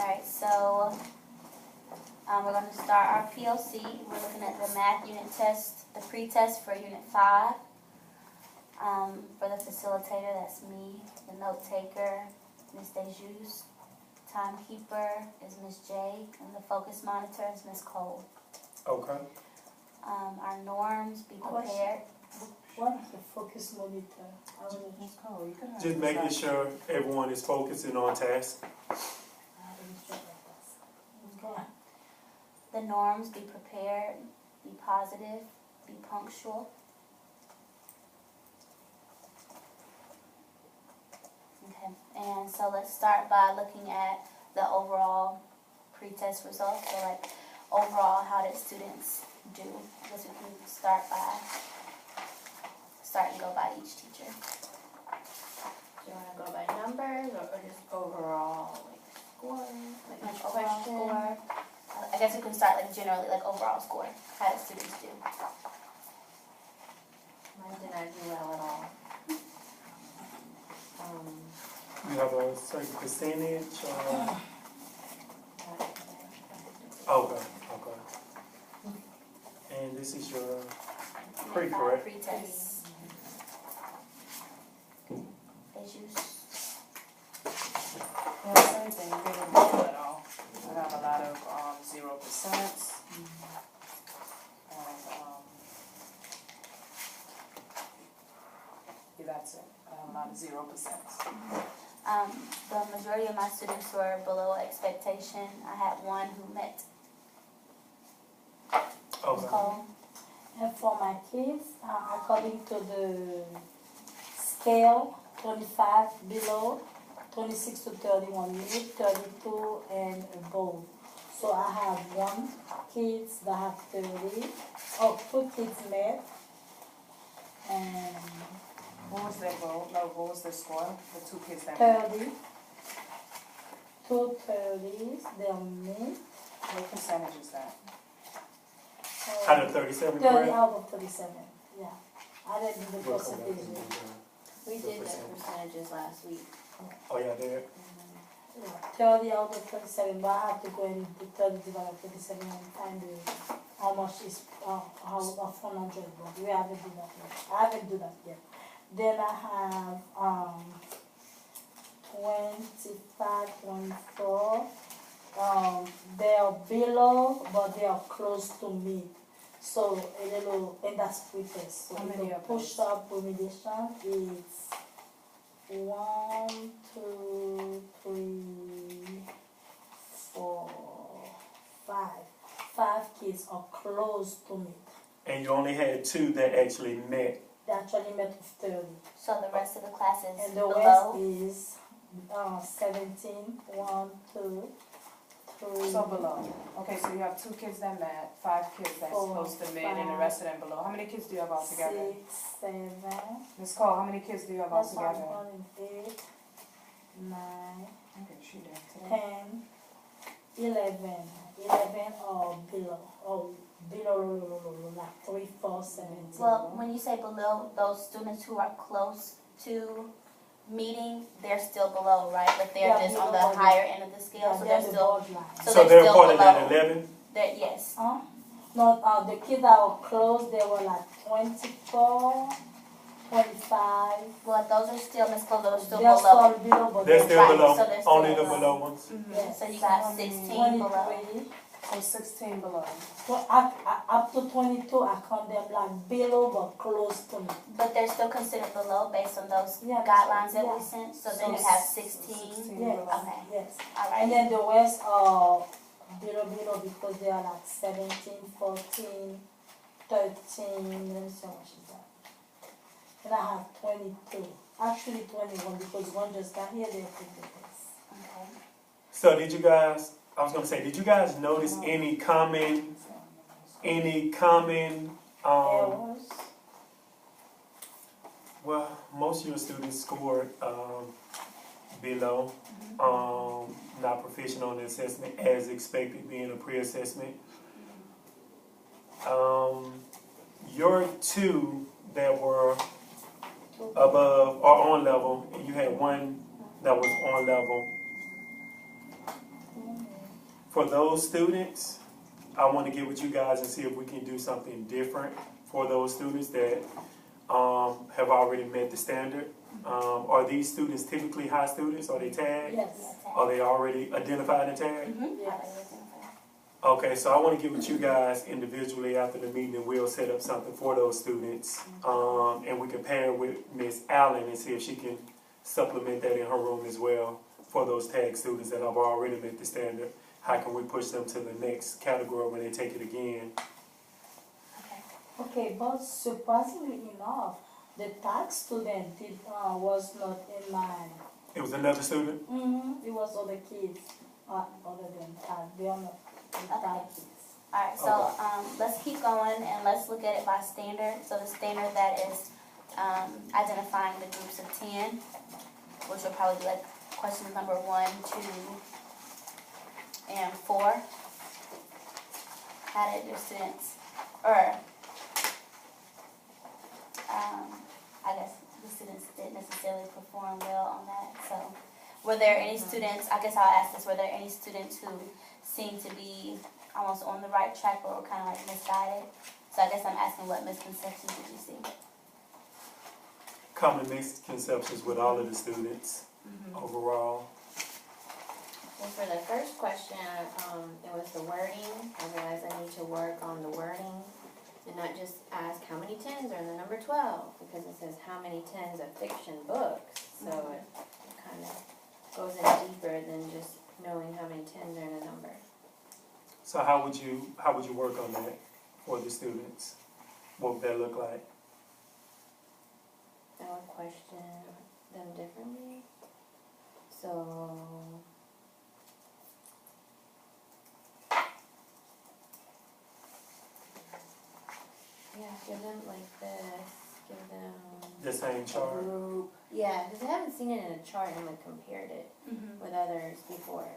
Alright, so we're going to start our PLC. We're looking at the math unit test, the pre-test for Unit 5. For the facilitator, that's me. The note taker, Ms. DeJus. Timekeeper is Ms. J. And the focus monitor is Ms. Cole. Okay. Our norms, be prepared. What is the focus monitor? Just making sure everyone is focusing on task. Okay. The norms, be prepared, be positive, be punctual. Okay, and so let's start by looking at the overall pre-test results. So like overall, how did students do? I guess we can start and go by each teacher. Do you want to go by numbers or just overall, like score, like Like each overall question? score. I guess we can start like generally like overall score. How did students do? Mine did not do well at all. You have a certain percentage or? Okay, okay. And this is your pre, correct? Pre-test. Issues. Yeah, same thing, didn't do at all. I have a lot of 0%. And yeah, that's it. I have a lot of 0%. The majority of my students were below expectation. I had one who met. Okay. Cole. And for my kids, according to the scale, 25 below, 26 to 31 mid, 32 and above. So I have one kids that have 30, two kids met, and What was their goal? No, what was their score? The two kids that 30. Two 30s, they're mid. What percentage is that? Out of 37, 30 correct? out of 37, yeah. I didn't do the We'll come back percentage. and do that. We did the percentages last week. Oh, yeah, there. Yeah, 30 out of 37, but I have to go and do 30 divided by 37 and find how much is, how 400, but we haven't done that yet. I haven't done that yet. Then I have 25, 24. They are below, but they are close to mid. So a little, and that's pre-test. So How many the of those? push-up remediation is 1, 2, 3, 4, 5. 5 kids are close to mid. And you only had 2 that actually met. They actually met with 30. So the rest of the class is And the below. rest is 17, 1, 2, 3. So below. Okay, so you have 2 kids that met, 5 kids that's Four, close to mid, and the rest of them below. How many kids do you have altogether? 6, 7. Ms. Cole, how many kids do you have That's altogether? 8, 9, Okay, she did. 10, 11. 11 or below. Or below, like 3, 4, 17. Well, when you say below, those students who are close to meeting, they're still below, right? Like they're Yeah, just on the below. higher end of the scale, so they're the still, borderline. so So they're they're still part of that below. 11? Yes. Huh? No, the kids that were close, they were like 24, 25. Well, those are still, Ms. Cole, those are still They're below. still below, but They're still Right, below, so they're still only the below. below ones? Yes. So you got 16 below. 23. So 16 below. Well, up to 22, I count them like below but close to me. But they're still considered below based on those Yeah, guidelines that we yeah. sent. So then you have 16. 16 Yes, below. Okay. yes. All And right. then the rest are below because they are like 17, 14, 13. Let me see how much is that. And I have 22. Actually 21 because one just got here, they took the test. Okay. So did you guys, I was going to say, did you guys notice any common, Errors. well, most of your students scored below, not proficient on the assessment as expected, being a pre-assessment. Your 2 that were above or on level, and you had 1 that was on level. For those students, I want to get with you guys and see if we can do something different for those students that have already met the standard. Are these students typically high students? Are they tagged? Yes. Are they already identified and tagged? Mm-hmm. Yes. Okay, so I want to get with you guys individually after the meeting, and we'll set up something for those students. And we can pair with Miss Allen and see if she can supplement that in her room as well for those tag students that have already met the standard. How can we push them to the next category when they take it again? Okay, but surprisingly enough, the tag student was not in mine. It was another student? It was other kids, other than tag. They are not the tag kids. Alright, so let's keep going and let's look at it by standard. So the standard that is identifying the groups of 10, which will probably be like questions number 1, 2, and 4. How did your students, or I guess the students didn't necessarily perform well on that. So were there any students, I guess I'll ask this, were there any students who seemed to be almost on the right track or were kind of like misguided? So I guess I'm asking what misconceptions did you see? Common misconceptions with all of the students overall. Well, for the first question, it was the wording. I realized I need to work on the wording and not just ask how many 10s are in the number 12, because it says how many 10s of fiction books. So it kind of goes in deeper than just knowing how many 10s are in a number. So how would you work on that for the students? What would that look like? I would question them differently. So yeah, give them like this. Give them The same a chart? group. Yeah, because I haven't seen it in a chart and like compared it with others before.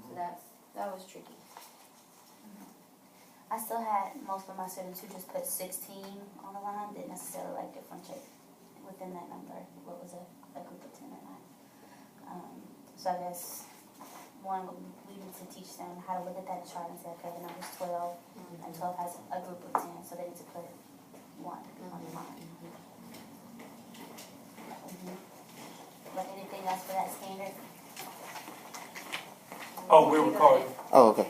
So that was tricky. I still had most of my students who just put 16 on the line, didn't necessarily like differentiate within that number what was a group of 10 or not. So I guess one, we need to teach them how to look at that chart and say, okay, the number's 12, and 12 has a group of 10, so they need to put 1 on the line. But anything else for that standard? Oh, we're recording. Oh, okay.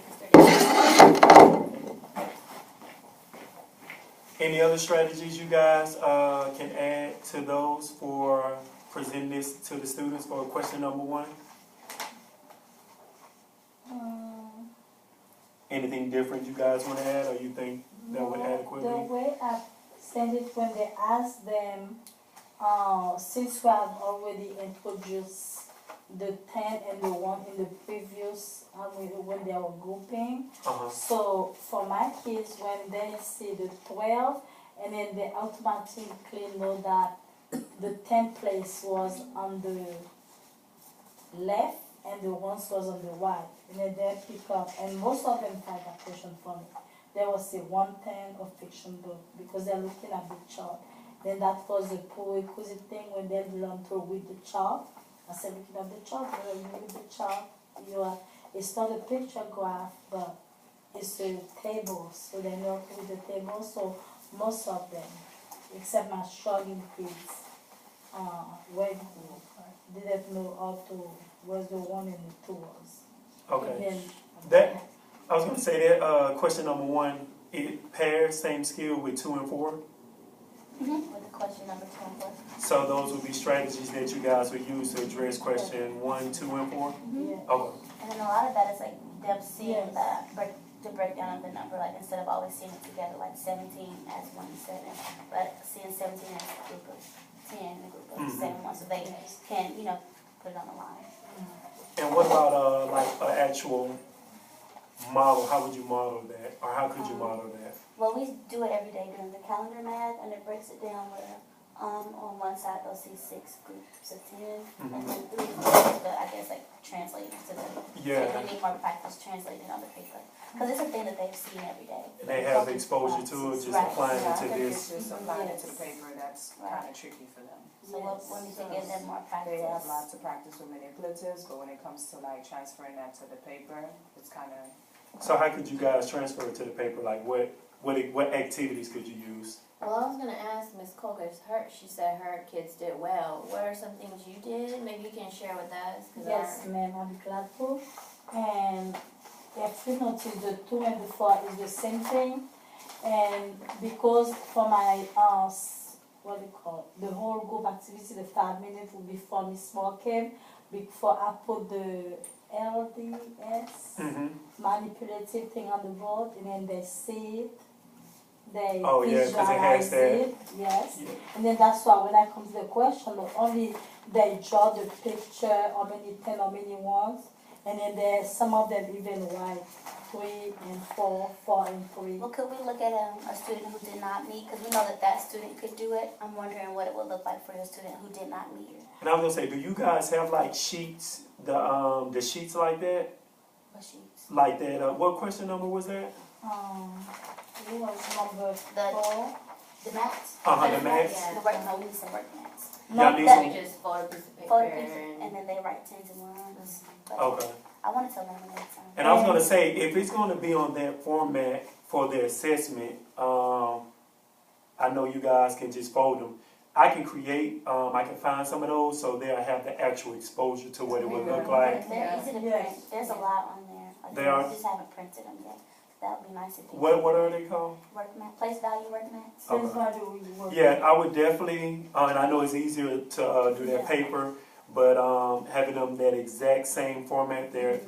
Any other strategies you guys can add to those for presenting this to the students for question number 1? Anything different you guys want to add, or you think that would adequately? The way I send it when they ask them, since we have already introduced the 10 and the 1 in the previous, when they were grouping. So for my kids, when they see the 12, and then they automatically know that the 10th place was on the left and the 1 was on the right. And then they pick up, and most of them type a question for me. They will say 110 of fiction book because they're looking at the chart. Then that was a prerequisite thing when they learn to read the chart. I said, looking at the chart, when you read the chart, it's not a picture graph, but it's a table. So they know to read the table. So most of them, except my struggling kids, didn't know how to, was the 1 and the 2 was. Okay. That, I was going to say that question number 1, it pairs same skill with 2 and 4. With the question number 2 and 4. So those would be strategies that you guys would use to address question 1, 2, and 4? Yeah. Okay. And then a lot of that is like them seeing the breakdown of the number, like instead of always seeing it together, like 17 as 1 and 7, but seeing 17 as a group of 10 and a group of 7 1, so they can, put it on the line. And what about like an actual model? How would you model that, or how could you model that? Well, we do it every day during the calendar math, and it breaks it down where on one side they'll see 6 groups of 10, and then 3 groups, but I guess like translating to the Yeah. So you need more practice translating on the paper. Because it's a thing that they've seen every day. And they have exposure to it, just Right. applying Yeah, I it to think it's this. just applying it to the Yes. paper, that's Right. kind of tricky for them. So we'll need to give them more They have practice. lots of practice with manipulatives, but when it comes to like transferring that to the paper, it's kind of. So how could you guys transfer it to the paper? Like what activities could you use? Well, I was gonna ask Ms. Colgate, she said her kids did well. What are some things you did? Maybe you can share with us, cause Yes, ma'am, I'm glad to. And if you notice, the 2 and the 4 is the same thing. And because for my, what do you call it, the whole group activity, the 5 minutes will be for Miss Morgan. Before I put the LDS, Mm-hmm. manipulative thing on the board, and then they see it. They Oh, yeah, 'cause it has visualize that. it, yes. Yeah. And then that's why when I come to the question, not only they draw the picture, how many 10, how many ones, and then there's some of them even write 3 and 4, 4 and 3. Well, could we look at a student who did not meet? Because we know that that student could do it. I'm wondering what it would look like for a student who did not meet it. And I was gonna say, do you guys have like sheets, the sheets like that? What sheets? Like that, what question number was that? It was number The- 4. The mats? The max? Yeah. The work, no, we need some work mats. Y'all Not need that, some- we just fold a piece of paper Fold pieces, and. and then they write 10s and 1s. But Okay. I wanted to laminate some. And I was gonna say, if it's gonna be on that format for the assessment, I know you guys can just fold them. I can create, I can find some of those so they'll have the actual exposure to what it would look like. They're easy to Yes. print. There's a lot on there. Like, They are? We just haven't printed them yet. That would be nice if you What are they called? work mat, place value work mats. since Okay. why do we work? Yeah, I would definitely, and I know it's easier to do that Yeah. paper, but having them that exact same format, they're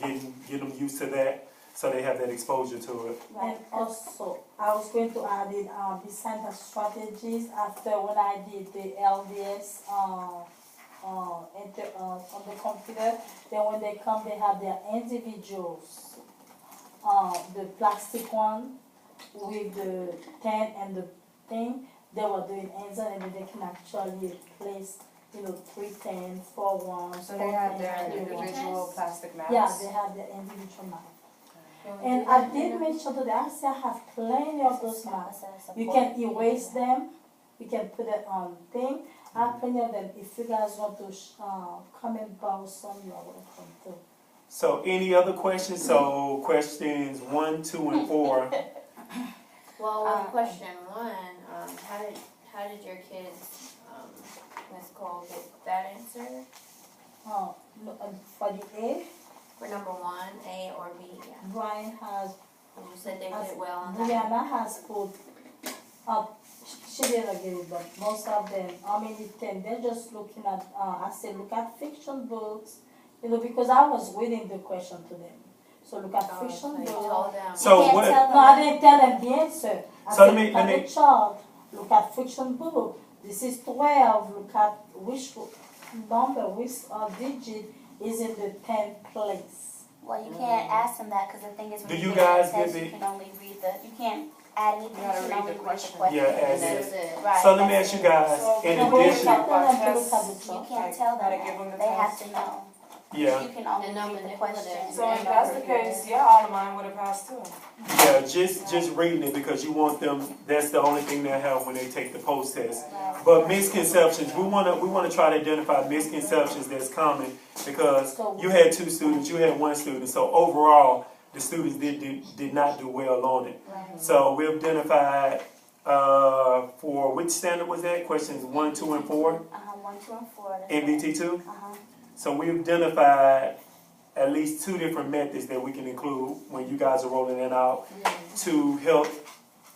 getting them used to that, so they have that exposure to it. And also, I was going to add it, beside the strategies, after when I did the LDS, on the computer, then when they come, they have their individuals. The plastic one with the 10 and the thing, they were doing hands-on, and then they can actually place, 3 10s, 4 1s. So they have their 4 10s, individual plastic maps? Yeah, they have their individual map. Can we And do I that? did make sure that I still have plenty of those maps. You You can erase them, you can put it on thing. I have plenty of them. If you guys want to come and borrow some, you're welcome to. So any other questions? So questions 1, 2, and 4. Well, with question 1, how did your kids, Ms. Cole, get that answer? For the A, For number 1, A or B? Yeah. Brian has, You said they did well on that. Brianna has put up, she didn't get it, but most of them, how many 10, they're just looking at, I said, look at fiction books, because I was reading the question to them. So look at So fiction you books. told them. So can't what? tell No, I didn't tell them the answer. I So said, let look at me- the chart, look at fiction book. This is 12. Look at which number, which digit is in the 10th place. Well, you can't ask them that because the thing is, when Do you you get guys a test, give you it- can only read you can't add anything, You gotta you can read only the read the question. question. Yeah, And as that's is. it. Right, So let me that's ask you it. guys, So in can we addition, tell them to tests, look at the You chart. can't tell them Gotta give them that. the They have test. to know. yeah, You can only And no read the manipulative. question. So if that's the case, yeah, all of mine would have passed too. yeah, just reading it because you want them, that's the only thing they have when they take the post test. Right. But misconceptions, we wanna try to identify misconceptions that's common because you had 2 students, you had 1 student, so overall, the students did not do well on it. Right. So we identified, for which standard was that? Questions 1, 2, and 4, 1, 2, and 4. that's NVT 2? right. So we've identified at least 2 different methods that we can include when you guys are rolling it out to help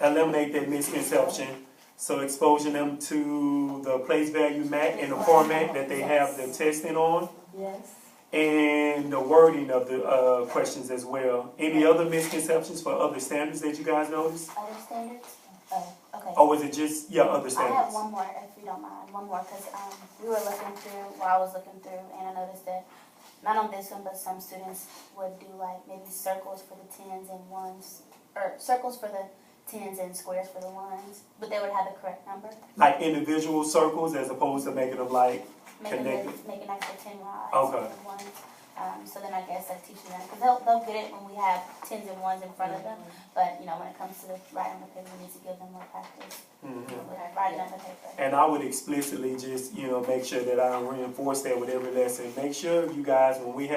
eliminate that misconception. So exposing them to the place value map in the format that they have the testing on, Yes. and the wording of the questions as well. Any other misconceptions for other standards that you guys noticed? Other standards? Oh, okay. Or was it just, other I have standards? one more, if you don't mind, one more, because we were looking through, I was looking through, and I noticed that, not on this one, but some students would do like maybe circles for the 10s and 1s, or circles for the 10s and squares for the 1s, but they would have the correct number. Like individual circles as opposed to making them like Making Connected. an extra 10 rods Okay. for the 1s. So then I guess like teaching them, because they'll get it when we have tens and ones in front of them. But, you know, when it comes to the writing on the paper, we need to give them more practice with writing on the paper. And I would explicitly just, make sure that I reinforce that with every lesson. Make sure you guys, when we have